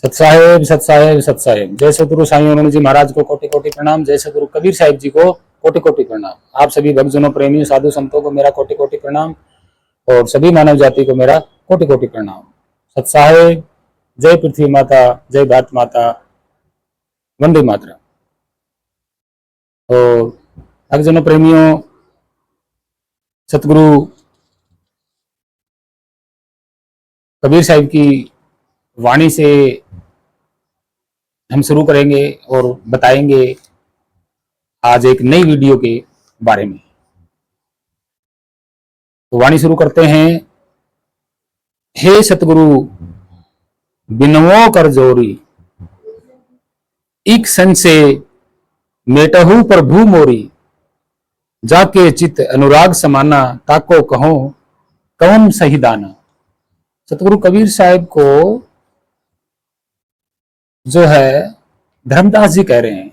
सतसाहेब सतसाहेब सतसाहेब। जय सतगुरु साईं अरुण जी महाराज को कोटि कोटि प्रणाम। जय सतगुरु कबीर साहिब जी को कोटि कोटि प्रणाम। आप सभी भक्तजनों, प्रेमियों, साधु संतों को मेरा कोटि कोटि प्रणाम और सभी मानव जाति को मेरा कोटि कोटि प्रणाम। सतसाहेब। जय पृथ्वी माता, जय भारत माता, वंदे मातरम। और भक्तजनों, प्रेमियों, सतगुरु कबीर साहिब की वाणी से हम शुरू करेंगे और बताएंगे आज एक नई वीडियो के बारे में। तो वाणी शुरू करते हैं। हे सतगुरु बिनवो कर जोरी, एक सन से मेटहु प्रभु मोरी, जाके चित अनुराग समाना, ताको कहो कौन सही दाना। सतगुरु कबीर साहिब को जो है धर्मदास जी कह रहे हैं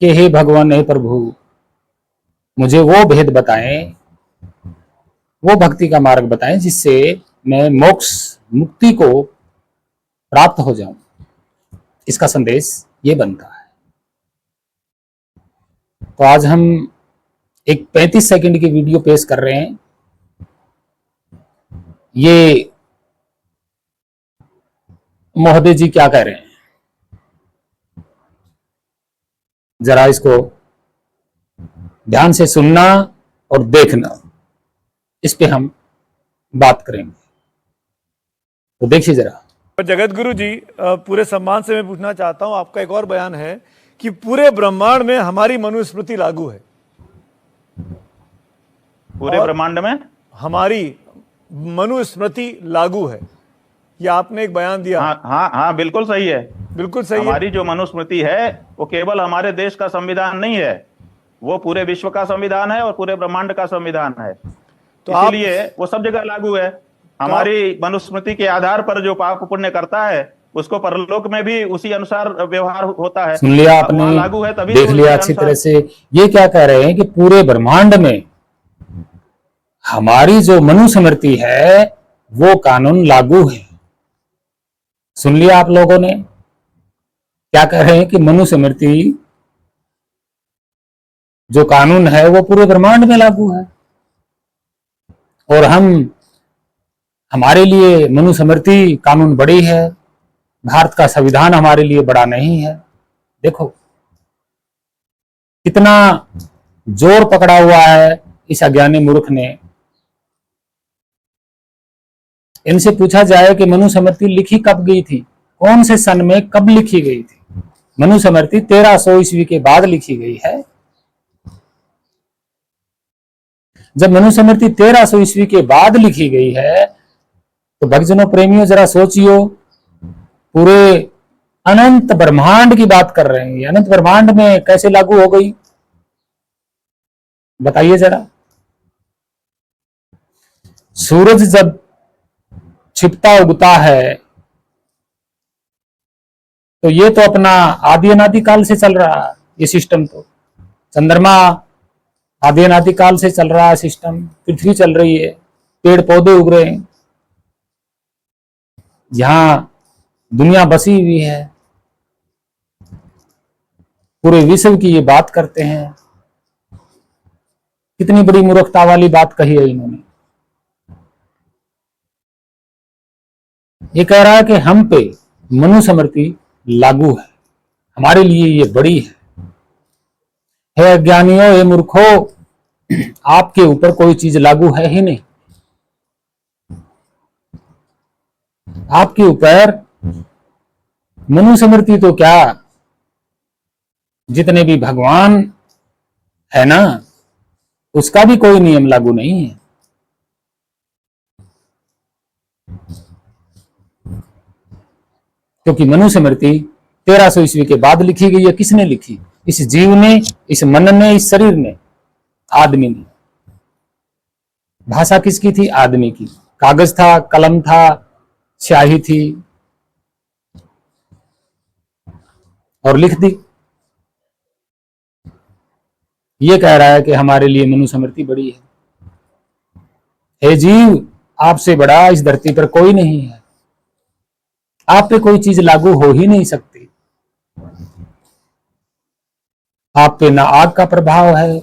कि हे भगवान, हे प्रभु, मुझे वो भेद बताएं, वो भक्ति का मार्ग बताएं जिससे मैं मोक्ष मुक्ति को प्राप्त हो जाऊं। इसका संदेश ये बनता है। तो आज हम एक 35 सेकंड की वीडियो पेश कर रहे हैं। ये महोदय जी क्या कह रहे हैं, जरा इसको ध्यान से सुनना और देखना, इस पे हम बात करेंगे। तो देखिए जरा। जगत गुरु जी, पूरे सम्मान से मैं पूछना चाहता हूं, आपका एक और बयान है कि पूरे ब्रह्मांड में हमारी मनुस्मृति लागू है। पूरे ब्रह्मांड में हमारी मनुस्मृति लागू है, ये आपने एक बयान दिया। हाँ, बिल्कुल सही है। बिल्कुल सही हमारी जो मनुस्मृति है वो केवल हमारे देश का संविधान नहीं है, वो पूरे विश्व का संविधान है और पूरे ब्रह्मांड का संविधान है। तो इसलिए वो सब जगह लागू है। हमारी मनुस्मृति के आधार पर जो पाप पुण्य करता है उसको परलोक में भी उसी अनुसार व्यवहार होता है। सुन लिया आपने, लागू है, तभी देख लिया अच्छी तरह से। ये क्या कह रहे हैं कि पूरे ब्रह्मांड में हमारी जो मनुस्मृति है वो कानून लागू है। सुन लिया आप लोगों ने, क्या कह रहे हैं कि मनुस्मृति जो कानून है वो पूरे ब्रह्मांड में लागू है और हमारे लिए मनुस्मृति कानून बड़ी है, भारत का संविधान हमारे लिए बड़ा नहीं है। देखो कितना जोर पकड़ा हुआ है इस अज्ञानी मूर्ख ने। इनसे पूछा जाए कि मनुस्मृति लिखी कब गई थी, कौन से सन में कब लिखी गई थी। मनुस्मृति 1300 ईस्वी के बाद लिखी गई है। जब मनुस्मृति 1300 ईस्वी के बाद लिखी गई है तो भक्तजनों, प्रेमियों, जरा सोचियो, पूरे अनंत ब्रह्मांड की बात कर रहे हैं, अनंत ब्रह्मांड में कैसे लागू हो गई बताइए जरा। सूरज जब छिपता उगता है तो ये तो अपना आदि अनादि काल से चल रहा है ये सिस्टम। तो चंद्रमा आदि अनादि काल से चल रहा है सिस्टम, पृथ्वी चल रही है, पेड़ पौधे उग रहे हैं, यहां दुनिया बसी हुई है। पूरे विश्व की ये बात करते हैं। कितनी बड़ी मूर्खता वाली बात कही है इन्होंने। ये कह रहा है कि हम पे मनुस्मृति लागू है, हमारे लिए ये बड़ी है। हे अज्ञानियों, हे मूर्खों, आपके ऊपर कोई चीज लागू है ही नहीं। आपके ऊपर मनुस्मृति तो क्या, जितने भी भगवान है ना, उसका भी कोई नियम लागू नहीं है। क्योंकि मनुस्मृति 1300 ईस्वी के बाद लिखी गई है। किसने लिखी? इस जीव ने, इस मन ने, इस शरीर ने, आदमी ने। भाषा किसकी थी? आदमी की। कागज था, कलम था, स्याही थी और लिख दी। ये कह रहा है कि हमारे लिए मनुस्मृति बड़ी है। हे जीव, आपसे बड़ा इस धरती पर कोई नहीं है। आप पे कोई चीज लागू हो ही नहीं सकती। आप पे ना आग का प्रभाव है,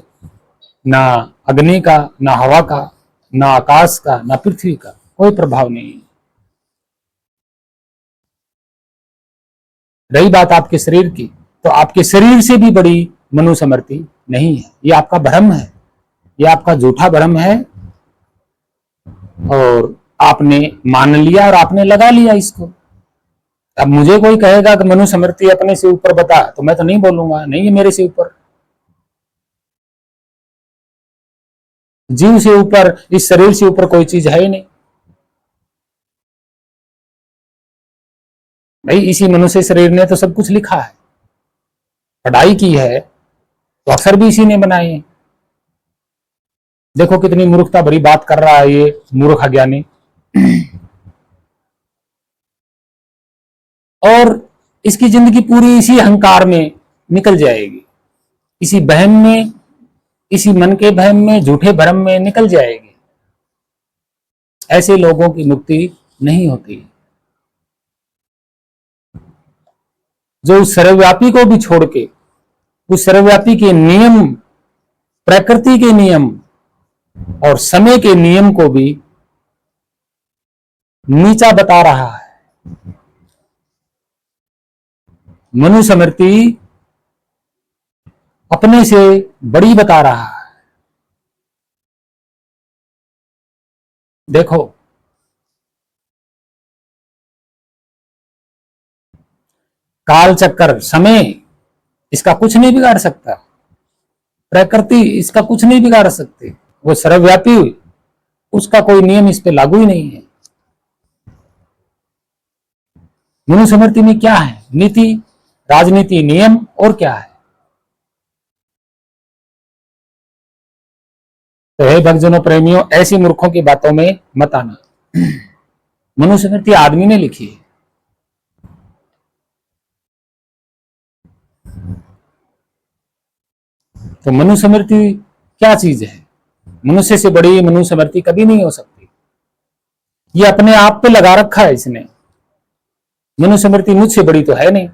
ना अग्नि का, ना हवा का, ना आकाश का, ना पृथ्वी का, कोई प्रभाव नहीं है। रही बात आपके शरीर की, तो आपके शरीर से भी बड़ी मनुस्मृति नहीं है। ये आपका भ्रम है, ये आपका झूठा भ्रम है, और आपने मान लिया और आपने लगा लिया इसको। अब मुझे कोई कहेगा कि मनुस्मृति अपने से ऊपर बता, तो मैं तो नहीं बोलूंगा, नहीं है मेरे से ऊपर। जीव से ऊपर, इस शरीर से ऊपर कोई चीज है ही नहीं भाई। इसी मनुष्य शरीर ने तो सब कुछ लिखा है, पढ़ाई की है, तो अक्षर भी इसी ने बनाए हैं। देखो कितनी मूर्खता भरी बात कर रहा है ये मूर्ख अज्ञानी। और इसकी जिंदगी पूरी इसी अहंकार में निकल जाएगी, इसी बहम में, इसी मन के बहम में, झूठे भ्रम में निकल जाएगी। ऐसे लोगों की मुक्ति नहीं होती। जो उस सर्वव्यापी को भी छोड़ के, उस सर्वव्यापी के नियम, प्रकृति के नियम और समय के नियम को भी नीचा बता रहा है। मनुस्मृति अपने से बड़ी बता रहा है। देखो काल चक्कर, समय इसका कुछ नहीं बिगाड़ सकता, प्रकृति इसका कुछ नहीं बिगाड़ सकती। वो सर्वव्यापी, उसका कोई नियम इस पे लागू ही नहीं है। मनुस्मृति में क्या है? नीति, राजनीति, नियम, और क्या है? तो हे भक्तजनों, प्रेमियों, ऐसी मूर्खों की बातों में मत आना। मनुस्मृति आदमी ने लिखी है। तो मनुस्मृति क्या चीज है? मनुष्य से बड़ी मनुस्मृति कभी नहीं हो सकती। ये अपने आप पे लगा रखा है इसने। मनुस्मृति मुझसे बड़ी तो है नहीं।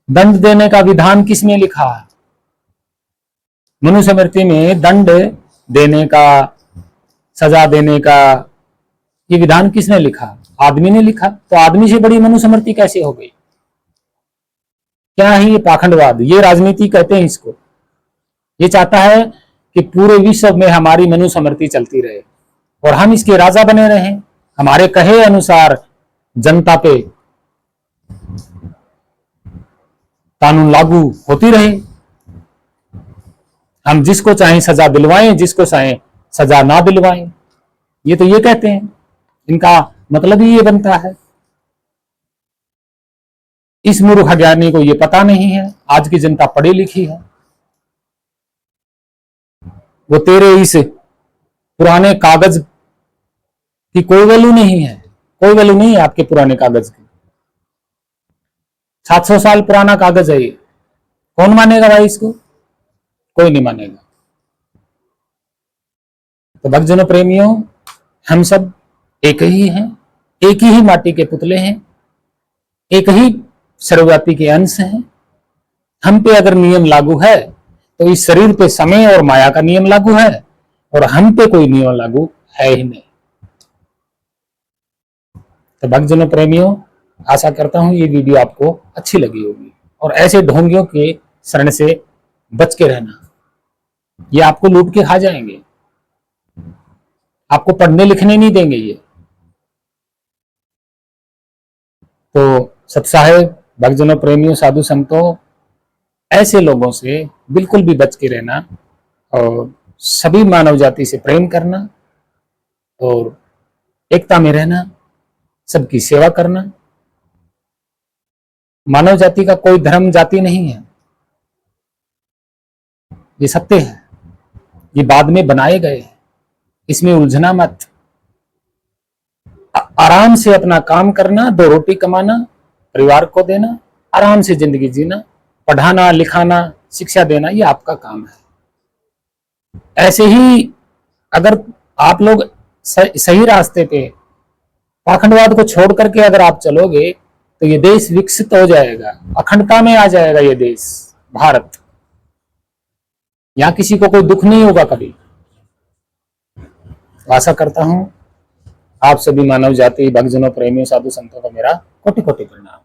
दंड देने का विधान किसने लिखा है? मनुस्मृति में दंड देने का, सजा देने का, ये विधान किसने लिखा? आदमी ने लिखा। तो आदमी से बड़ी मनुस्मृति कैसे हो गई? क्या है ये पाखंडवाद? ये राजनीति कहते हैं इसको। ये चाहता है कि पूरे विश्व में हमारी मनुस्मृति चलती रहे और हम इसके राजा बने रहें, हमारे कहे अनुसार जनता पे कानून लागू होती रहे, हम जिसको चाहें सजा दिलवाएं, जिसको चाहें सजा ना दिलवाएं। ये तो ये कहते हैं, इनका मतलब ही ये बनता है। इस मूर्ख ज्ञानी को ये पता नहीं है। आज की जनता पढ़ी लिखी है। वो तेरे इस पुराने कागज की कोई वैल्यू नहीं है, कोई वैल्यू नहीं है आपके पुराने कागज की। 700 साल पुराना कागज है ये। कौन मानेगा भाई इसको? कोई नहीं मानेगा। तो भक्तजनों, प्रेमियों, हम सब एक ही हैं, एक ही माटी के पुतले हैं, एक ही सर्वव्यापी के अंश हैं। हम पे अगर नियम लागू है तो इस शरीर पे समय और माया का नियम लागू है, और हम पे कोई नियम लागू है ही नहीं। तो भक्तजनों, प्रेमियों, आशा करता हूं ये वीडियो आपको अच्छी लगी होगी, और ऐसे ढोंगियों के शरण से बच के रहना। ये आपको लूट के खा जाएंगे, आपको पढ़ने लिखने नहीं देंगे ये। तो सत्साहेब, भक्तजनों, प्रेमियों, साधु संतों, ऐसे लोगों से बिल्कुल भी बच के रहना, और सभी मानव जाति से प्रेम करना, और एकता में रहना, सबकी सेवा करना। मानव जाति का कोई धर्म जाति नहीं है, ये सत्य है। ये बाद में बनाए गए हैं, इसमें उलझना मत। आराम से अपना काम करना, 2 रोटी कमाना, परिवार को देना, आराम से जिंदगी जीना, पढ़ाना लिखाना, शिक्षा देना, ये आपका काम है। ऐसे ही अगर आप लोग सही रास्ते पे पाखंडवाद को छोड़ करके अगर आप चलोगे तो ये देश विकसित हो जाएगा, अखंडता में आ जाएगा ये देश भारत। यहां किसी को कोई दुख नहीं होगा कभी। आशा करता हूं आप सभी मानव जाति, भक्तजनों, प्रेमियों, साधु संतों का मेरा कोटि कोटि प्रणाम।